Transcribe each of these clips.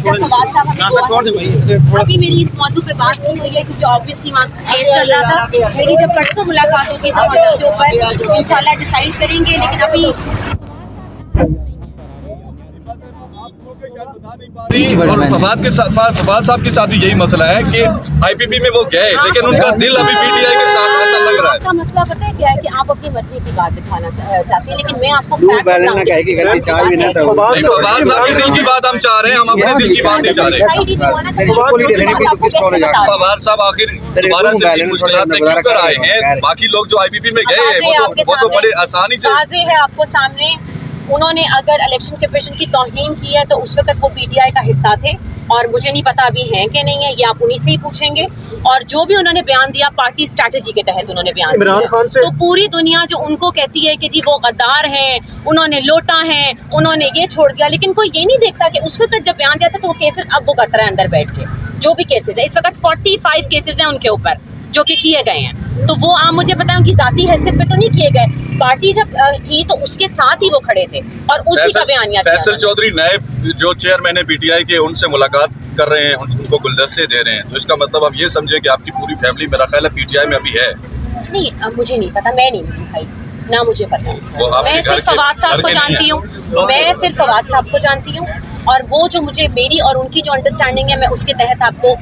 जब फवाद साहब हमें अभी मेरी इस मौजू पे बात नहीं हुई है क्योंकि ऑब्वियसली वहाँ केस चल रहा था। मेरी जब परसों मुलाकात होगी तो हम इसके ऊपर इंशाल्लाह डिसाइड करेंगे, लेकिन अभी और फवाद साहब के साथ भी यही मसला है कि आईपीपी में वो गए लेकिन उनका दिल अभी पीटीआई के साथ ऐसा लग रहा है। आपका मसला पता है क्या है कि आप अपनी मर्जी की बात दिखाना चाहते हैं, लेकिन मैं आपको फवाद साहब के दिल की बात हम चाह रहे हैं, हम अपने दिल की बात नहीं चाह रहे। फवाद साहब आखिर दोबारा से मुश्किलात में क्यों कर आए हैं? बाकी लोग जो आईपीपी में गए हैं वो तो बड़े आसानी से है आपको सामने। उन्होंने अगर इलेक्शन कमीशन की तौहीन की है तो उस वक्त वो पीटीआई का हिस्सा थे और मुझे नहीं पता अभी हैं कि नहीं है, ये आप उन्हीं से ही पूछेंगे। और जो भी उन्होंने बयान दिया पार्टी स्ट्रैटेजी के तहत उन्होंने बयान दिया। इमरान खान से तो पूरी दुनिया जो उनको कहती है कि जी वो गद्दार हैं, उन्होंने लोटा है, उन्होंने ये छोड़ दिया, लेकिन कोई ये नहीं देखता कि उस वक्त जब बयान दिया था तो वो केसेस अब वो कतर है अंदर बैठ के। जो भी केसेस है इस वक्त 45 केसेस हैं उनके ऊपर जो कि किए गए हैं, तो वो आप मुझे बताएं उनकी जाती हैसियत पे तो नहीं किए गए। पार्टी जब थी तो उसके साथ ही वो खड़े थे और उसी का बयानिया फैसल चौधरी नए जो चेयरमैन है पीटीआई के, उनसे मुलाकात कर रहे हैं, उनको गुलदस्ते दे रहे हैं, तो इसका मतलब आप ये समझे कि आपकी पूरी फैमिली मेरा ख्याल है पीटीआई में अभी है। नहीं, मुझे नहीं पता, मैं नहीं मिली भाई ना, मुझे पता है। मैं सिर्फ फवाद साहब को जानती हूँ, मैं सिर्फ फवाद साहब को जानती हूँ और वो जो मुझे मेरी और उनकी जो अंडरस्टैंडिंग है मैं उसके तहत आपको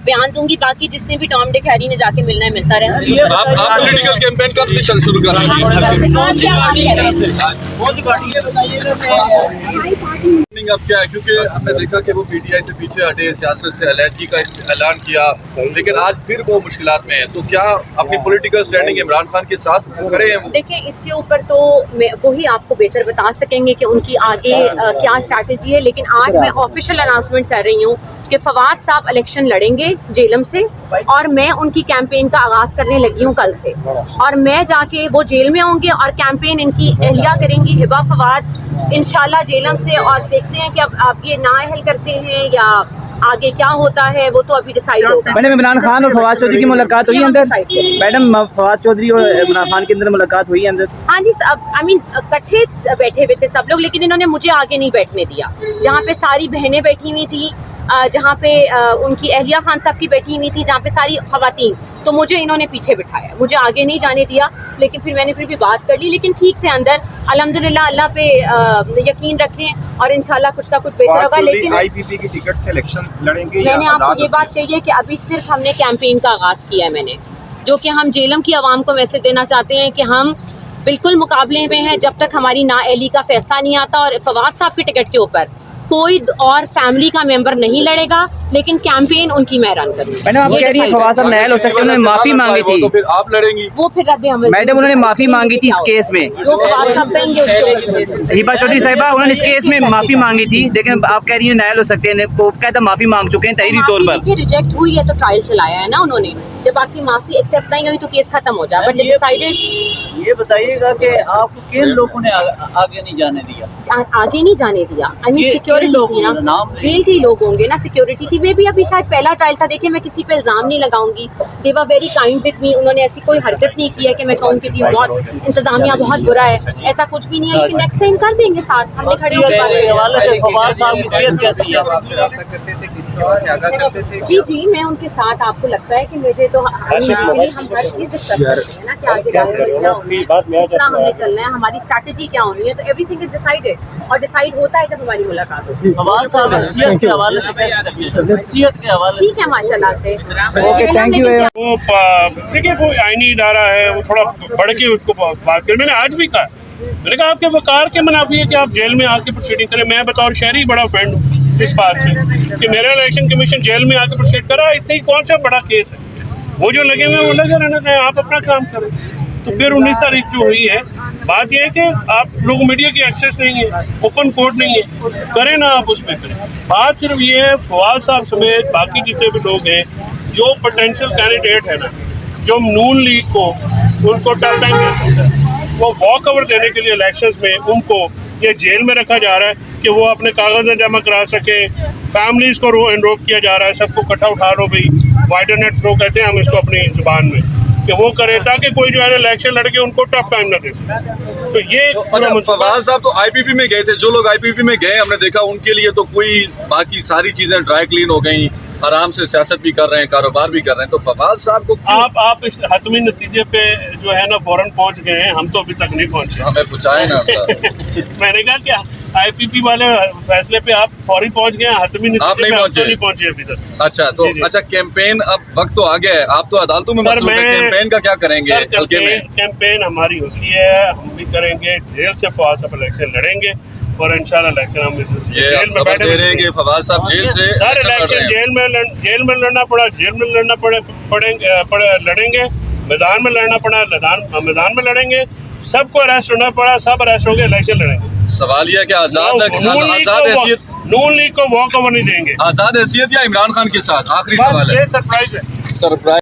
बयान दूंगी। बाकी जिसने भी टॉम डिक हैरी ने जाके मिलना है मिलता रहे। आप पॉलिटिकल कैंपेन कब से चल शुरू कर रहे हैं? अब क्या है, क्योंकि हमने देखा कि वो पीटीआई से पीछे हटे, सियासत से अलहदगी का ऐलान किया, लेकिन आज फिर वो मुश्किलात में है, तो क्या अपनी पॉलिटिकल स्टैंडिंग इमरान खान के साथ करें? देखिए इसके ऊपर तो वही आपको बेहतर बता सकेंगे कि उनकी आगे क्या स्ट्रैटेजी है, लेकिन आज मैं ऑफिशियल अनाउंसमेंट कर रही हूँ कि फवाद साहब इलेक्शन लड़ेंगे जेलम से और मैं उनकी कैंपेन का आगाज करने लगी हूँ कल से। और मैं जाके वो जेल में होंगे और कैंपेन इनकी एहलिया करेंगी हिबा फवाद इंशाल्लाह जेलम से। और देखते हैं कि अब आप ये नाअहल करते हैं या आगे क्या होता है वो तो अभी डिसाइड होगा। मैडम इमरान खान और फवाद चौधरी की मुलाकात हुई अंदर? मैडम फवाद चौधरी और इमरान खान के अंदर मुलाकात हुई अंदर? हाँ जी, आई मीन इकट्ठे बैठे हुए थे सब लोग, लेकिन इन्होंने मुझे आगे नहीं बैठने दिया। जहाँ पे सारी बहनें बैठी हुई थी, जहाँ पे उनकी अहलिया खान साहब की बैठी हुई थी, जहाँ पे सारी खवातीन, तो मुझे इन्होंने पीछे बिठाया, मुझे आगे नहीं जाने दिया। लेकिन फिर मैंने फिर भी बात कर ली, लेकिन ठीक थे अंदर। अल्हम्दुलिल्लाह अल्लाह पे यकीन रखें और इंशाल्लाह कुछ ना कुछ बेहतर होगा। लेकिन आईपीपी की टिकट से इलेक्शन लड़ेंगे? मैंने आपको ये बात कही है कि अभी सिर्फ हमने कैंपेन का आगाज किया है मैंने, जो कि हम जेलम की आवाम को मैसेज देना चाहते हैं कि हम बिल्कुल मुकाबले में हैं जब तक हमारी नाअहली का फैसला नहीं आता। और फवाद साहब की टिकट के ऊपर कोई और फैमिली का मेंबर नहीं लड़ेगा, लेकिन कैंपेन उनकी मैं रन करूंगी। मैडम आप कह रही हैं फवाद साहब नाअहल हो सकते हैं, उन्होंने माफी मांगी थी, तो फिर आप लड़ेंगी? वो फिर रद्द अमल मैडम उन्होंने माफी मांगी थी इस केस में, जो फवाद साहब कहेंगे उसको। हिबा चौधरी साहिबा उन्होंने इस केस में माफी मांगी थी, लेकिन आप कह रही हैं नाअहल हो सकते हैं, वो कहता माफी मांग चुके हैं तहरीरी तौर पर। रिजेक्ट हुई है तो ट्रायल चलाया है ना उन्होंने, जब आपकी माफी एक्सेप्ट नहीं हुई तो केस खत्म हो जाए। बट डिसाइडेड ये बताइएगा कि आपको किन लोगों ने आगे नहीं जाने दिया? आगे नहीं जाने दिया, आई मीन सिक्योरिटी थी ना, जेल के लोग होंगे ना, सिक्योरिटी थी। वे भी अभी शायद पहला ट्रायल था। देखिए मैं किसी पे इल्जाम नहीं लगाऊंगी, they were very kind with me, उन्होंने ऐसी कोई हरकत नहीं की है कि मैं कहूँ कि जी बहुत इंतजामिया बहुत बुरा है, ऐसा कुछ भी नहीं है। लेकिन नेक्स्ट टाइम कर देंगे साथ, हमने खड़े जी जी मैं उनके साथ। आपको लगता है कि मुझे तो हम हर चीज डिस्कस करते हैं ना कि आगे क्या हमने चलना है, हमारी स्ट्रैटेजी क्या होनी है, तो एवरीथिंग इज डिसाइडेड और डिसाइड होता है जब हमारी मुलाकात होती है। ठीक है माशाल्लाह से। Okay thank you. वो देखिए वो आईनी इदारा है, वो थोड़ा बढ़ के उसको बात करें। मैंने आज भी कहा, मैंने कहा आपके वकार के मुनाफी है कि आप जेल में आके प्रोसीडिंग करें। मैं बतौर शहरी बड़ा फ्रेंड हूँ इस बात से कि मेरा इलेक्शन कमीशन जेल में आके प्रोसीड करा, इससे कौन सा बड़ा केस है। वो जो लगे हुए वो लगे रहना चाहिए, आप अपना काम करें। तो फिर 19 तारीख जो हुई है, बात यह है कि आप लोग मीडिया की एक्सेस नहीं है, ओपन कोर्ट नहीं है, करें ना आप उसमें करें। बात सिर्फ ये है फवाद साहब समेत बाकी जितने भी लोग हैं जो पोटेंशियल कैंडिडेट है ना, जो नून लीग को उनको टफ टाइम दे सकता है, वो वॉक ओवर देने के लिए इलेक्शंस में उनको ये जेल में रखा जा रहा है कि वो अपने कागज़ जमा करा सके। फैमिलीज़ को एनरोल किया जा रहा है, सबको इकट्ठा उठा लो भाई, वाइडर नेट थ्रो कहते हैं हम इसको अपनी जुबान में। कि वो करे ताकि कोई जो है इलेक्शन लड़के उनको टफ टाइम ना दे सके। तो ये अच्छा, फवाद साहब तो आईपीपी में गए थे, जो लोग आईपीपी में गए हमने देखा उनके लिए तो कोई बाकी सारी चीजें ड्राई क्लीन हो गई, आराम से सियासत भी कर रहे हैं, कारोबार भी कर रहे हैं, तो फवाद साहब को क्यों? आप इस हतमी नतीजे पे जो है ना फौरन पहुंच गए हैं, हम तो अभी तक नहीं पहुंचे। हमें पूछाए ना मैंने कहा कि आईपीपी वाले फैसले पे आप फौरी पहुंच गए हैं, हतमी नतीजे आप नहीं पे आप पहुंचे? तो नहीं पहुंचे अभी तक। अच्छा तो जी, जी। अच्छा कैंपेन अब वक्त तो आ गया है, आप तो अदालतों में सर, मसरूफ है, मैं- कैंपेन का क्या करेंगे सर, हल्के में? कैंपेन हमारी होती है, हम भी करेंगे, जेल से फवाद साहब इलेक्शन लड़ेंगे और इंशाल्लाह इलेक्शन हम ये जेल आप में खबर दे रहे हैं बैठे कि फवाद साहब जेल से सर इलेक्शन लड़ रहे इलेक्शन हैं। जेल में लड़ना पड़ा लड़ेंगे, मैदान में लड़ना पड़ा मैदान में लड़ेंगे, सबको अरेस्ट होना पड़ा सब अरेस्ट होंगे, इलेक्शन लड़ेंगे। सवाल ये है कि आजाद हैसियत नून लीग को वॉक ओवर नहीं देंगे। आजाद हैसियत या इमरान खान के साथ? आखिरी बस सवाल है, ये सरप्राइज है। सरप्राइज।